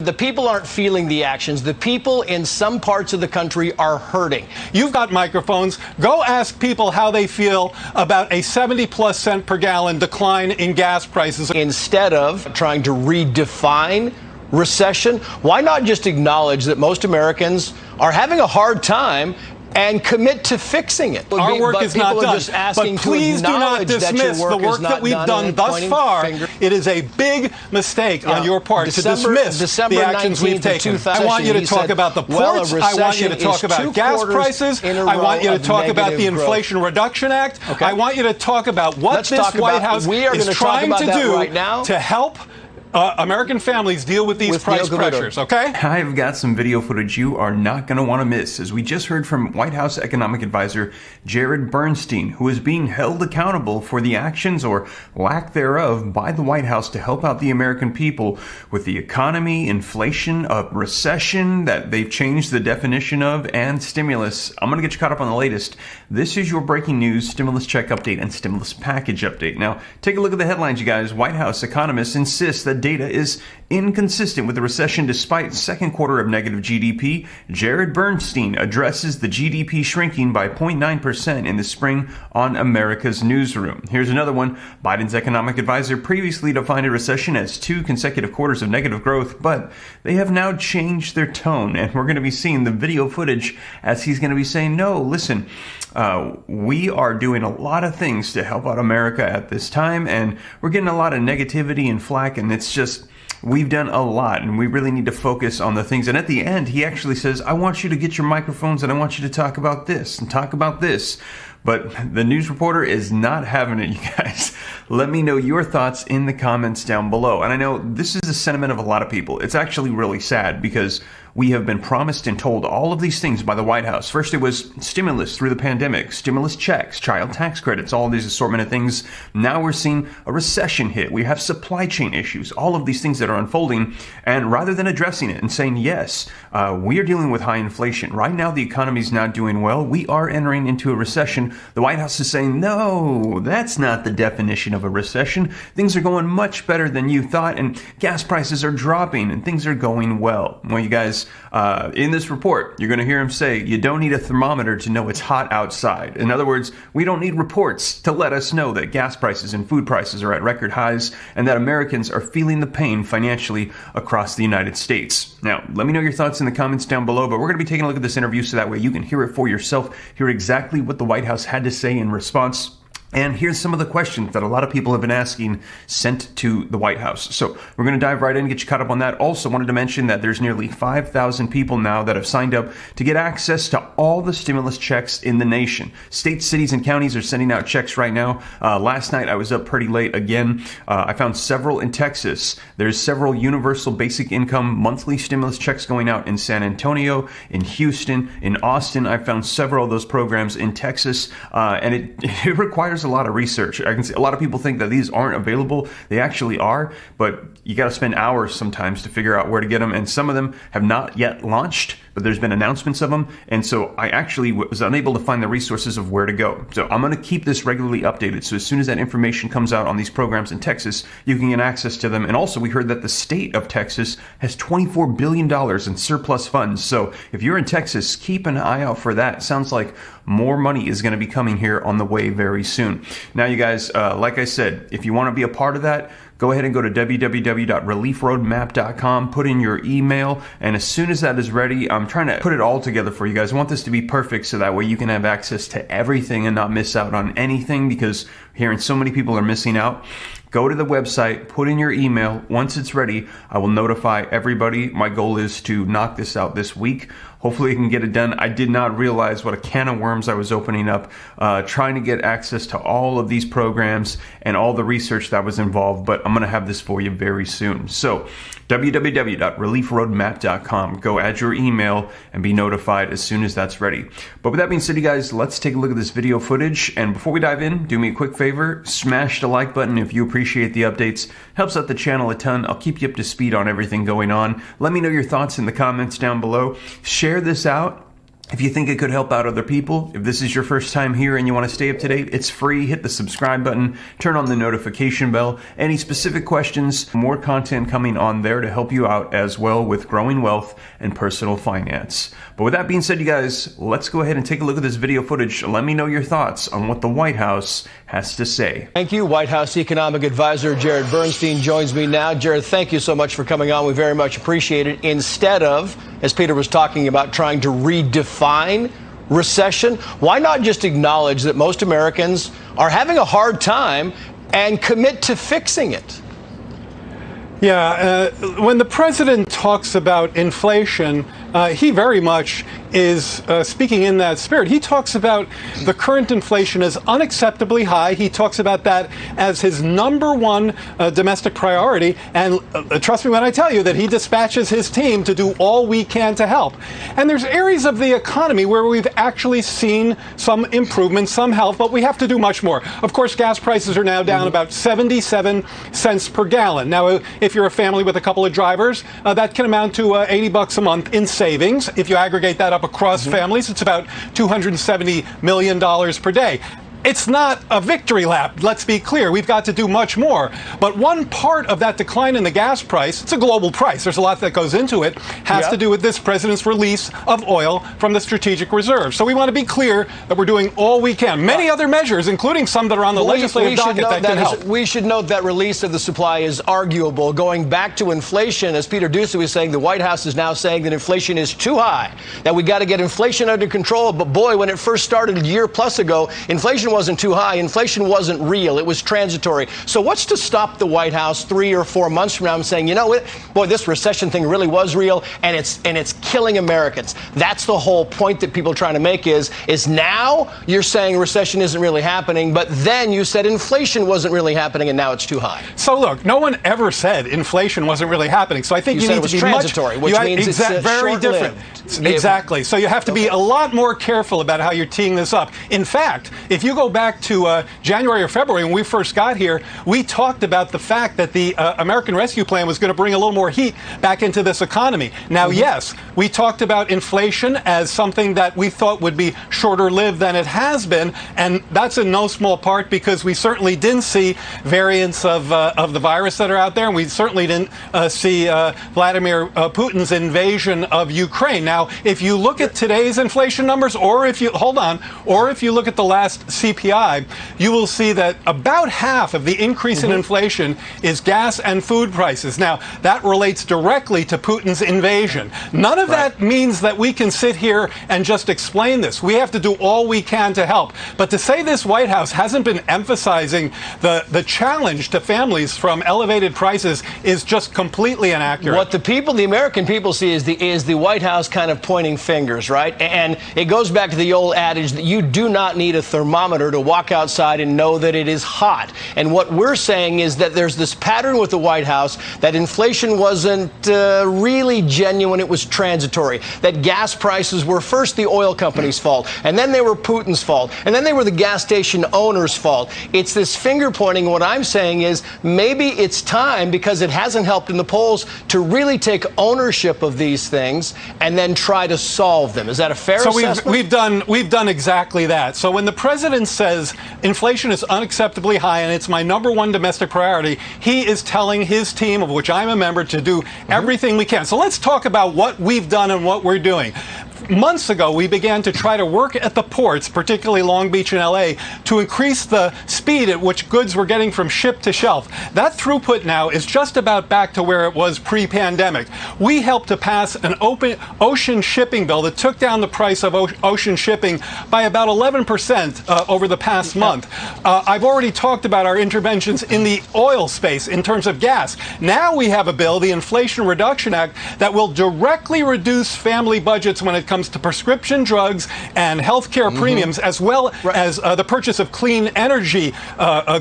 The people aren't feeling the actions. The people in some parts of the country are hurting. You've got microphones. Go ask people how they feel about a 70+ cent per gallon decline in gas prices. Instead of trying to redefine recession, why not just acknowledge that most Americans are having a hard time and commit to fixing it? Our work is not done. But please do not dismiss the work that we've done thus far. It is a big mistake on your part to dismiss the actions we've taken. I want you to talk about the ports. I want you to talk about gas prices. I want you to talk about the Inflation Reduction Act. I want you to talk about what this White House is trying to do to help American families deal with these price pressures, okay? I've got some video footage you are not going to want to miss, as we just heard from White House economic advisor Jared Bernstein, who is being held accountable for the actions or lack thereof by the White House to help out the American people with the economy, inflation, recession that they've changed the definition of, and stimulus. I'm going to get you caught up on the latest. This is your breaking news, stimulus check update, and stimulus package update. Now, take a look at the headlines, you guys. White House economists insist that data is inconsistent with the recession despite second quarter of negative GDP. Jared Bernstein addresses the GDP shrinking by 0.9% in the spring on America's Newsroom. Here's another one. Biden's economic advisor previously defined a recession as 2 consecutive quarters of negative growth, but they have now changed their tone, and we're going to be seeing the video footage as he's going to be saying, no, listen, we are doing a lot of things to help out America at this time, and we're getting a lot of negativity and flack, and it's just, we've done a lot, and we really need to focus on the things. And at the end, he actually says, I want you to get your microphones, and I want you to talk about this and talk about this. But the news reporter is not having it, you guys. Let me know your thoughts in the comments down below. And I know this is the sentiment of a lot of people. It's actually really sad because we have been promised and told all of these things by the White House. First, it was stimulus through the pandemic, stimulus checks, child tax credits, all of these assortment of things. Now we're seeing a recession hit. We have supply chain issues, all of these things that are unfolding. And rather than addressing it and saying, yes, we are dealing with high inflation. Right now, the economy is not doing well. We are entering into a recession. The White House is saying, no, that's not the definition of a recession. Things are going much better than you thought, and gas prices are dropping, and things are going well. Well, you guys, in this report, you're going to hear him say, you don't need a thermometer to know it's hot outside. In other words, we don't need reports to let us know that gas prices and food prices are at record highs, and that Americans are feeling the pain financially across the United States. Now, let me know your thoughts in the comments down below, but we're going to be taking a look at this interview so that way you can hear it for yourself, hear exactly what the White House had to say in response. And here's some of the questions that a lot of people have been asking sent to the White House. So we're going to dive right in and get you caught up on that. Also wanted to mention that there's nearly 5,000 people now that have signed up to get access to all the stimulus checks in the nation. States, cities, and counties are sending out checks right now. Last night I was up pretty late again. I found several in Texas. There's several universal basic income monthly stimulus checks going out in San Antonio, in Houston, in Austin. I found several of those programs in Texas, and it requires a lot of research. I can see a lot of people think that these aren't available. They actually are, but you got to spend hours sometimes to figure out where to get them, and some of them have not yet launched, but there's been announcements of them, and so I actually was unable to find the resources of where to go. So I'm going to keep this regularly updated, so as soon as that information comes out on these programs in Texas, you can get access to them. And also, we heard that the state of Texas has $24 billion in surplus funds, so if you're in Texas, keep an eye out for that. Sounds like more money is going to be coming here on the way very soon. Now, you guys, like I said, if you want to be a part of that, go ahead and go to www.reliefroadmap.com, put in your email, and as soon as that is ready, I'm trying to put it all together for you guys. I want this to be perfect so that way you can have access to everything and not miss out on anything, because hearing so many people are missing out. Go to the website, put in your email. Once it's ready, I will notify everybody. My goal is to knock this out this week. Hopefully I can get it done. I did not realize what a can of worms I was opening up, trying to get access to all of these programs and all the research that was involved, but I'm going to have this for you very soon. So www.reliefroadmap.com. Go add your email and be notified as soon as that's ready. But with that being said, you guys, let's take a look at this video footage. And before we dive in, do me a quick favor, smash the like button if you appreciate the updates. Helps out the channel a ton. I'll keep you up to speed on everything going on. Let me know your thoughts in the comments down below. Share this out. If you think it could help out other people, if this is your first time here and you want to stay up to date, it's free. Hit the subscribe button, turn on the notification bell. Any specific questions, more content coming on there to help you out as well with growing wealth and personal finance. But with that being said, you guys, let's go ahead and take a look at this video footage. Let me know your thoughts on what the White House has to say. Thank you. White House Economic Advisor Jared Bernstein joins me now. Jared, thank you so much for coming on. We very much appreciate it. Instead of, as Peter was talking about, trying to redefine recession, why not just acknowledge that most Americans are having a hard time and commit to fixing it? Yeah, when the president talks about inflation, he very much is speaking in that spirit. He talks about the current inflation as unacceptably high. He talks about that as his #1 domestic priority. And trust me when I tell you that he dispatches his team to do all we can to help. And there's areas of the economy where we've actually seen some improvement, some help, but we have to do much more. Of course, gas prices are now down about 77 cents per gallon. Now, if you're a family with a couple of drivers, that can amount to $80 a month in savings. If you aggregate that up across families, it's about $270 million per day. It's not a victory lap, let's be clear. We've got to do much more. But one part of that decline in the gas price, it's a global price, there's a lot that goes into it, has to do with this president's release of oil from the strategic reserve. So we want to be clear that we're doing all we can. Many other measures, including some that are on the legislative docket that can help. We should note that release of the supply is arguable. Going back to inflation, as Peter Doocy was saying, the White House is now saying that inflation is too high, that we got to get inflation under control. But boy, when it first started a year plus ago, inflation wasn't too high. Inflation wasn't real. It was transitory. So what's to stop the White House 3 or 4 months from now and saying, you know what, boy, this recession thing really was real and it's killing Americans. That's the whole point that people are trying to make is now you're saying recession isn't really happening, but then you said inflation wasn't really happening and now it's too high. So look, no one ever said inflation wasn't really happening. So I think you need to be transitory, which means it's very different. Exactly. So you have to be a lot more careful about how you're teeing this up. In fact, if you go back to January or February when we first got here, we talked about the fact that the American Rescue Plan was going to bring a little more heat back into this economy. Now, yes, we talked about inflation as something that we thought would be shorter lived than it has been, and that's in no small part because we certainly didn't see variants of the virus that are out there, and we certainly didn't see Vladimir Putin's invasion of Ukraine. Now, if you look at today's inflation numbers, or if you look at the last CPI, you will see that about half of the increase in inflation is gas and food prices. Now, that relates directly to Putin's invasion. None of that means that we can sit here and just explain this. We have to do all we can to help. But to say this White House hasn't been emphasizing the challenge to families from elevated prices is just completely inaccurate. What the American people see is the White House kind of pointing fingers, right? And it goes back to the old adage that you do not need a thermometer to walk outside and know that it is hot. And what we're saying is that there's this pattern with the White House that inflation wasn't really genuine, it was transitory. That gas prices were first the oil company's fault, and then they were Putin's fault, and then they were the gas station owners' fault. It's this finger pointing. What I'm saying is maybe it's time, because it hasn't helped in the polls, to really take ownership of these things and then try to solve them. Is that a fair assessment? So we've done exactly that. So when the president says inflation is unacceptably high and it's my #1 domestic priority, he is telling his team, of which I'm a member, to do everything we can. So let's talk about what we've done and what we're doing. Months ago, we began to try to work at the ports, particularly Long Beach and LA, to increase the speed at which goods were getting from ship to shelf. That throughput now is just about back to where it was pre-pandemic. We helped to pass an ocean shipping bill that took down the price of ocean shipping by about 11% over the past month. I've already talked about our interventions in the oil space in terms of gas. Now we have a bill, the Inflation Reduction Act, that will directly reduce family budgets when it comes to prescription drugs and healthcare premiums, as well as the purchase of clean energy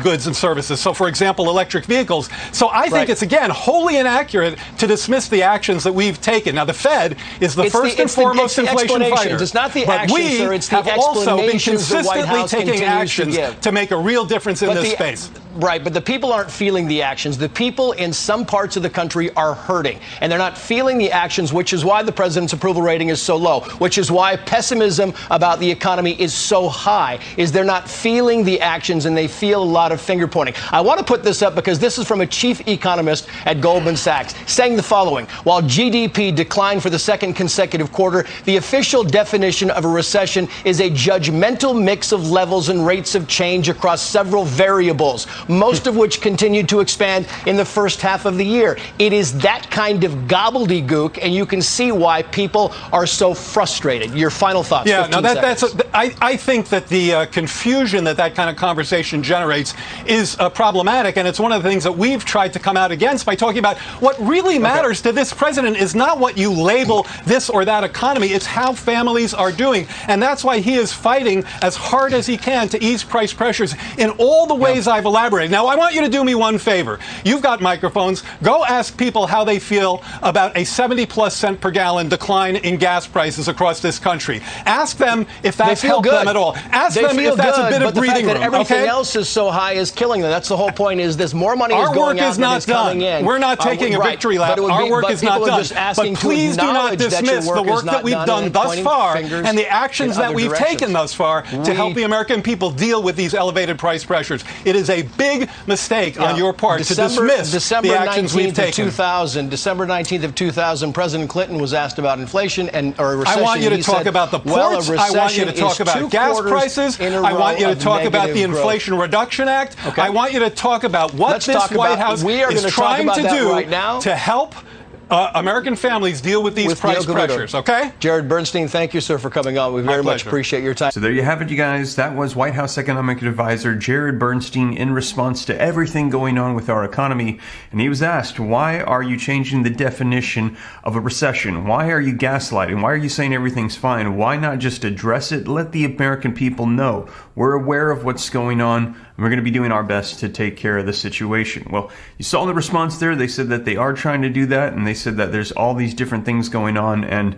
goods and services. So, for example, electric vehicles. So I think it's, again, wholly inaccurate to dismiss the actions that we've taken. Now, the Fed is the first and foremost inflation fighter. It's not the actions, sir. It's the have also been consistently taking actions to make a real difference in this space. Right, but the people aren't feeling the actions. The people in some parts of the country are hurting, and they're not feeling the actions, which is why the president's approval rating is so low. zero, which is why pessimism about the economy is so high, is they're not feeling the actions and they feel a lot of finger pointing. I want to put this up because this is from a chief economist at Goldman Sachs saying the following: while GDP declined for the second consecutive quarter, the official definition of a recession is a judgmental mix of levels and rates of change across several variables, most of which continued to expand in the first half of the year. It is that kind of gobbledygook, and you can see why people are so frustrated. Your final thoughts? Yeah, no, I think that the confusion that kind of conversation generates is problematic, and it's one of the things that we've tried to come out against by talking about what really matters to this president is not what you label this or that economy, it's how families are doing. And that's why he is fighting as hard as he can to ease price pressures in all the ways I've elaborated. Now, I want you to do me one favor. You've got microphones. Go ask people how they feel about a 70+ cent per gallon decline in gas prices across this country. Ask them if that's helped them at all. Ask them if that's a bit of breathing room. But everything else is so high is killing them. That's the whole point. Is this more money is going out than is coming in? We're not taking a victory lap. Our work is not done. But please do not dismiss the work that we've done thus far and the actions that we've taken thus far to help the American people deal with these elevated price pressures. It is a big mistake on your part to dismiss the actions we've taken. December 19th of 2000, President Clinton was asked about inflation or a recession. I want you to talk about the ports. I want you to talk about gas prices. I want you to talk about the Inflation Reduction Act. I want you to talk about what this White House is trying to do to help American families deal with these price pressures, okay? Jared Bernstein, thank you, sir, for coming on. We very much appreciate your time. So there you have it, you guys. That was White House Economic Advisor Jared Bernstein in response to everything going on with our economy. And he was asked, why are you changing the definition of a recession? Why are you gaslighting? Why are you saying everything's fine? Why not just address it? Let the American people know. We're aware of what's going on, and we're going to be doing our best to take care of the situation. Well, you saw the response there. They said that they are trying to do that, and they said that there's all these different things going on, and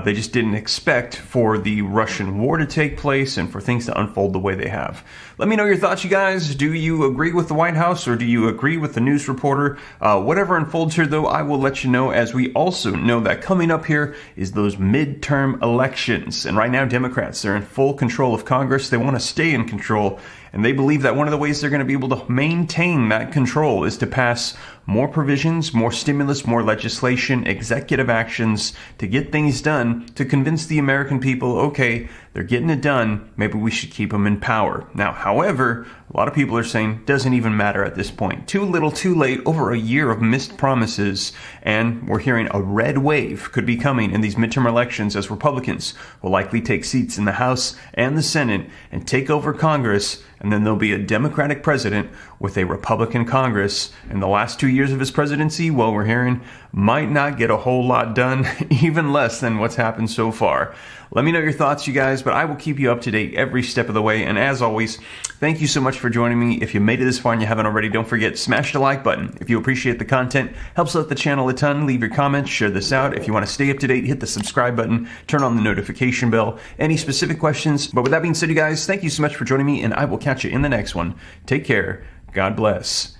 they just didn't expect for the Russian war to take place and for things to unfold the way they have. Let me know your thoughts, you guys. Do you agree with the White House, or do you agree with the news reporter? Whatever unfolds here, though, I will let you know, as we also know that coming up here is those midterm elections. And right now, Democrats, they're in full control of Congress. They want to stay in control, and they believe that one of the ways they're going to be able to maintain that control is to pass more provisions, more stimulus, more legislation, executive actions to get things done, to convince the American people, okay, they're getting it done, maybe we should keep them in power. Now, however, a lot of people are saying doesn't even matter at this point. Too little, too late, over a year of missed promises, and we're hearing a red wave could be coming in these midterm elections as Republicans will likely take seats in the House and the Senate and take over Congress, and then there'll be a Democratic president with a Republican Congress. And the last 2 years of his presidency, well, we're hearing, might not get a whole lot done, even less than what's happened so far. Let me know your thoughts, you guys, but I will keep you up to date every step of the way. And as always, thank you so much for joining me. If you made it this far and you haven't already, don't forget, smash the like button. If you appreciate the content, helps out the channel a ton. Leave your comments, share this out. If you want to stay up to date, hit the subscribe button, turn on the notification bell. Any specific questions? But with that being said, you guys, thank you so much for joining me, and I will catch you in the next one. Take care. God bless.